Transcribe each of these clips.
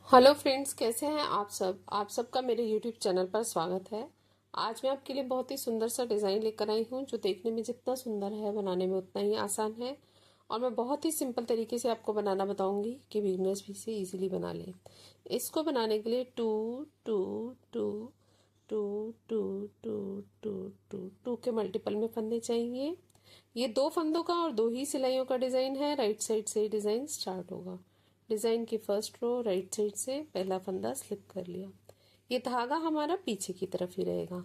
Hello friends, कैसे हैं आप सबका मेरे यूट्यूब चैनल पर स्वागत है। आज मैं आपके लिए बहुत ही सुंदर सा डिज़ाइन लेकर आई हूँ जो देखने में जितना सुंदर है बनाने में उतना ही आसान है। और मैं बहुत ही सिंपल तरीके से आपको बनाना बताऊंगी कि बिगनर्स भी इसे इजीली बना लें। इसको बनाने के लिए two two two two two two two two two के मल्टीपल में फंदे चाहिए। ये दो फंदों का और दो ही सिलाइयों का डिज़ाइन है। राइट साइड से डिज़ाइन स्टार्ट होगा। डिज़ाइन की फर्स्ट रो राइट साइड से पहला फंदा स्लिप कर लिया। ये धागा हमारा पीछे की तरफ ही रहेगा।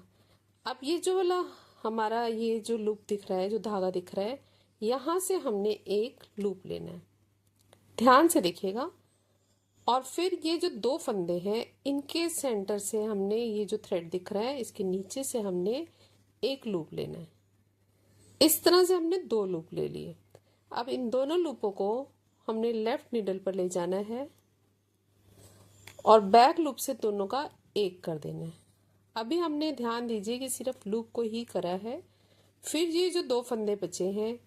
अब ये जो वाला हमारा ये जो लूप दिख रहा है, जो धागा दिख रहा है, यहाँ से हमने एक लूप लेना है। ध्यान से देखिएगा। और फिर ये जो दो फंदे हैं इनके सेंटर से हमने ये जो थ्रेड दिख रहा है इसके नीचे से हमने एक लूप लेना है। इस तरह से हमने दो लूप ले लिए। अब इन दोनों लूपों को हमने लेफ्ट नीडल पर ले जाना है और बैक लूप से दोनों का एक कर देना है। अभी हमने ध्यान दीजिए कि सिर्फ लूप को ही करा है। फिर ये जो दो फंदे बचे हैं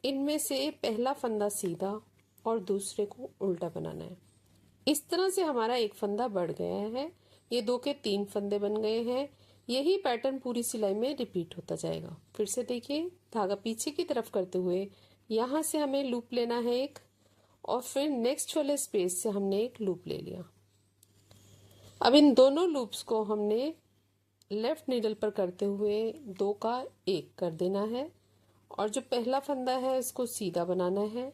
इनमें से पहला फंदा सीधा और दूसरे को उल्टा बनाना है। इस तरह से हमारा एक फंदा बढ़ गया है। ये दो के तीन फंदे बन गए हैं। यही पैटर्न पूरी सिलाई में रिपीट होता जाएगा। फिर से देखिए, धागा पीछे की तरफ करते हुए यहाँ से हमें लूप लेना है एक, और फिर नेक्स्ट वाले स्पेस से हमने एक लूप ले लिया। अब इन दोनों लूप्स को हमने लेफ्ट नीडल पर करते हुए दो का एक कर देना है और जो पहला फंदा है इसको सीधा बनाना है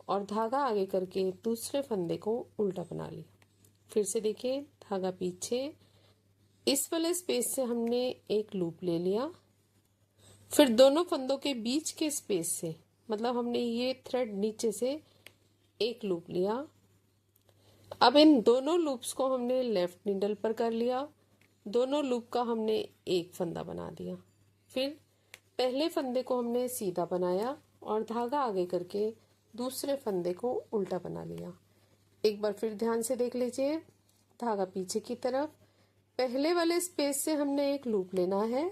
और धागा आगे करके दूसरे फंदे को उल्टा बना लिया। फिर से देखिए, धागा पीछे, इस वाले स्पेस से हमने एक लूप ले लिया। फिर दोनों फंदों के बीच के स्पेस से, मतलब हमने ये थ्रेड नीचे से एक लूप लिया। अब इन दोनों लूप्स को हमने लेफ्ट नीडल पर कर लिया। दोनों लूप का हमने एक फंदा बना दिया। फिर पहले फंदे को हमने सीधा बनाया और धागा आगे करके दूसरे फंदे को उल्टा बना लिया। एक बार फिर ध्यान से देख लीजिए, धागा पीछे की तरफ, पहले वाले स्पेस से हमने एक लूप लेना है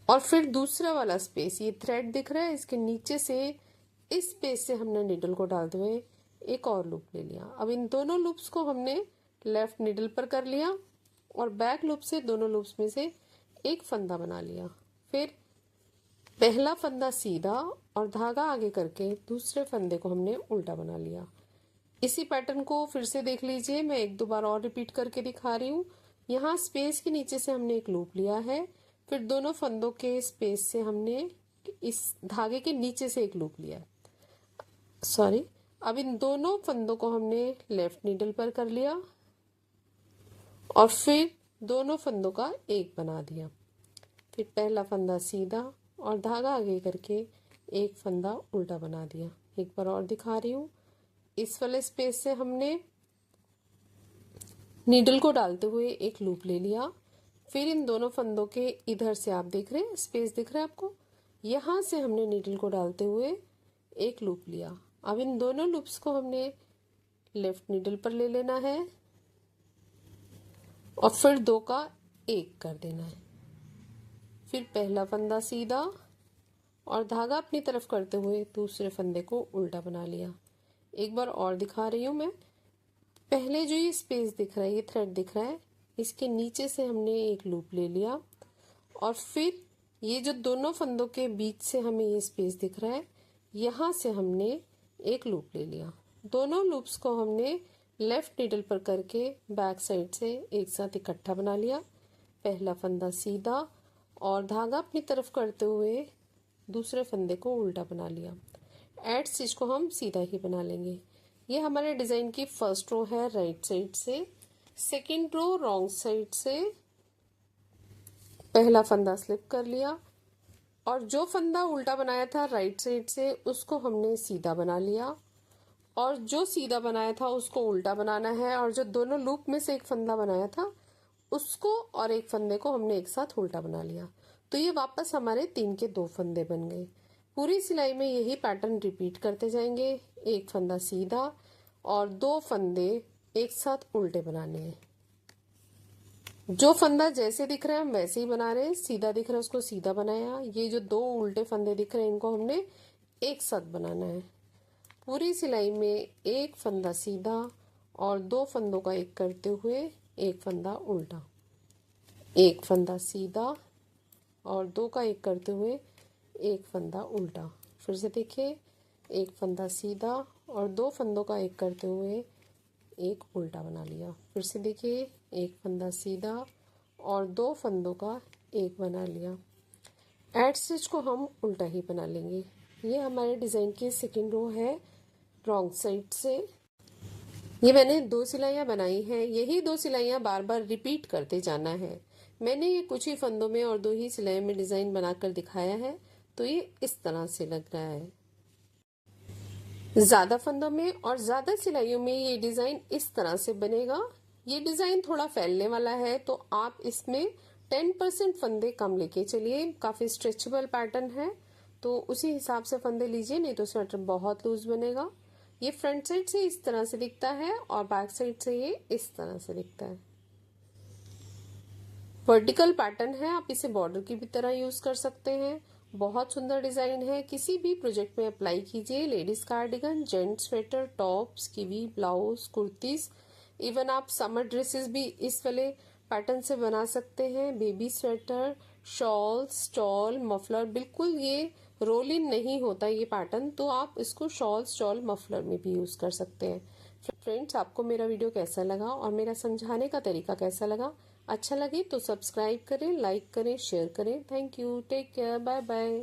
और फिर दूसरा वाला स्पेस, ये थ्रेड दिख रहा है, इसके नीचे से इस स्पेस से हमने नीडल को डालते हुए एक और लूप ले लिया। अब इन दोनों लूप्स को हमने लेफ्ट नीडल पर कर लिया और बैक लूप से दोनों लूप्स में से एक फंदा बना लिया। फिर पहला फंदा सीधा और धागा आगे करके दूसरे फंदे को हमने उल्टा बना लिया। इसी पैटर्न को फिर से देख लीजिए, मैं एक दो बार और रिपीट करके दिखा रही हूँ। यहाँ स्पेस के नीचे से हमने एक लूप लिया है, फिर दोनों फंदों के स्पेस से हमने इस धागे के नीचे से एक लूप लिया। सॉरी, अब इन दोनों फंदों को हमने लेफ्ट नीडल पर कर लिया और फिर दोनों फंदों का एक बना दिया। फिर पहला फंदा सीधा और धागा आगे करके एक फंदा उल्टा बना दिया। एक बार और दिखा रही हूँ। इस वाले स्पेस से हमने नीडल को डालते हुए एक लूप ले लिया। फिर इन दोनों फंदों के इधर से, आप देख रहे हैं स्पेस दिख रहा है आपको, यहाँ से हमने नीडल को डालते हुए एक लूप लिया। अब इन दोनों लूप्स को हमने लेफ्ट नीडल पर ले लेना है और फिर दो का एक कर देना है। फिर पहला फंदा सीधा और धागा अपनी तरफ करते हुए दूसरे फंदे को उल्टा बना लिया। एक बार और दिखा रही हूँ मैं। पहले जो ये स्पेस दिख रहा है, ये थ्रेड दिख रहा है, इसके नीचे से हमने एक लूप ले लिया और फिर ये जो दोनों फंदों के बीच से हमें ये स्पेस दिख रहा है, यहाँ से हमने एक लूप ले लिया। दोनों लूप्स को हमने लेफ्ट नीडल पर करके बैक साइड से एक साथ इकट्ठा बना लिया। पहला फंदा सीधा और धागा अपनी तरफ करते हुए दूसरे फंदे को उल्टा बना लिया। एड स्टिच को हम सीधा ही बना लेंगे। ये हमारे डिज़ाइन की फर्स्ट रो है राइट साइड से। सेकेंड रो रॉन्ग साइड से पहला फंदा स्लिप कर लिया और जो फंदा उल्टा बनाया था राइट साइड से उसको हमने सीधा बना लिया और जो सीधा बनाया था उसको उल्टा बनाना है और जो दोनों लूप में से एक फंदा बनाया था उसको और एक फंदे को हमने एक साथ उल्टा बना लिया। तो ये वापस हमारे तीन के दो फंदे बन गए। पूरी सिलाई में यही पैटर्न रिपीट करते जाएंगे। एक फंदा सीधा और दो फंदे एक साथ उल्टे बनाने हैं। जो फंदा जैसे दिख रहा है हम वैसे ही बना रहे हैं। सीधा दिख रहा है उसको सीधा बनाया। ये जो दो उल्टे फंदे दिख रहे हैं इनको हमने एक साथ बनाना है। पूरी सिलाई में एक फंदा सीधा और 2 फंदों का एक करते हुए एक फंदा उल्टा, एक फंदा सीधा और 2 का एक करते हुए एक फंदा उल्टा। फिर से देखिए, एक फंदा सीधा और 2 फंदों का एक करते हुए एक उल्टा बना लिया। फिर से देखिए, एक फंदा सीधा और 2 फंदों का एक बना लिया। एड स्टिच को हम उल्टा ही बना लेंगे। ये हमारे डिज़ाइन की सेकेंड रो है रॉन्ग साइड से। ये मैंने 2 सिलाइयाँ बनाई हैं। यही 2 सिलाइयाँ बार बार रिपीट करते जाना है। मैंने ये कुछ ही फंदों में और 2 ही सिलाइयों में डिज़ाइन बनाकर दिखाया है, तो ये इस तरह से लग रहा है। ज़्यादा फंदों में और ज़्यादा सिलाइयों में ये डिज़ाइन इस तरह से बनेगा। ये डिज़ाइन थोड़ा फैलने वाला है, तो आप इसमें 10% फंदे कम लेके चलिए। काफ़ी स्ट्रेचेबल पैटर्न है, तो उसी हिसाब से फंदे लीजिए, नहीं तो स्वेटर बहुत लूज बनेगा। ये फ्रंट साइड से इस तरह से दिखता है और बैक साइड से ये इस तरह से दिखता है। वर्टिकल पैटर्न है, आप इसे बॉर्डर की भी तरह यूज कर सकते हैं। बहुत सुंदर डिजाइन है, किसी भी प्रोजेक्ट में अप्लाई कीजिए। Ladies cardigan, gents sweater, tops, kiwi, blouse, kurtis, even आप समर ड्रेसेस भी इस वाले पैटर्न से बना सकते हैं। Baby sweater, shawl, stall, muffler, बिल्कुल ये रोल इन नहीं होता ये पैटर्न, तो आप इसको शॉल, स्टॉल, मफलर में भी यूज कर सकते हैं। फ्रेंड्स, आपको मेरा वीडियो कैसा लगा और मेरा समझाने का तरीका कैसा लगा? अच्छा लगे तो सब्सक्राइब करें, लाइक करें, शेयर करें। Thank you, take care, bye bye.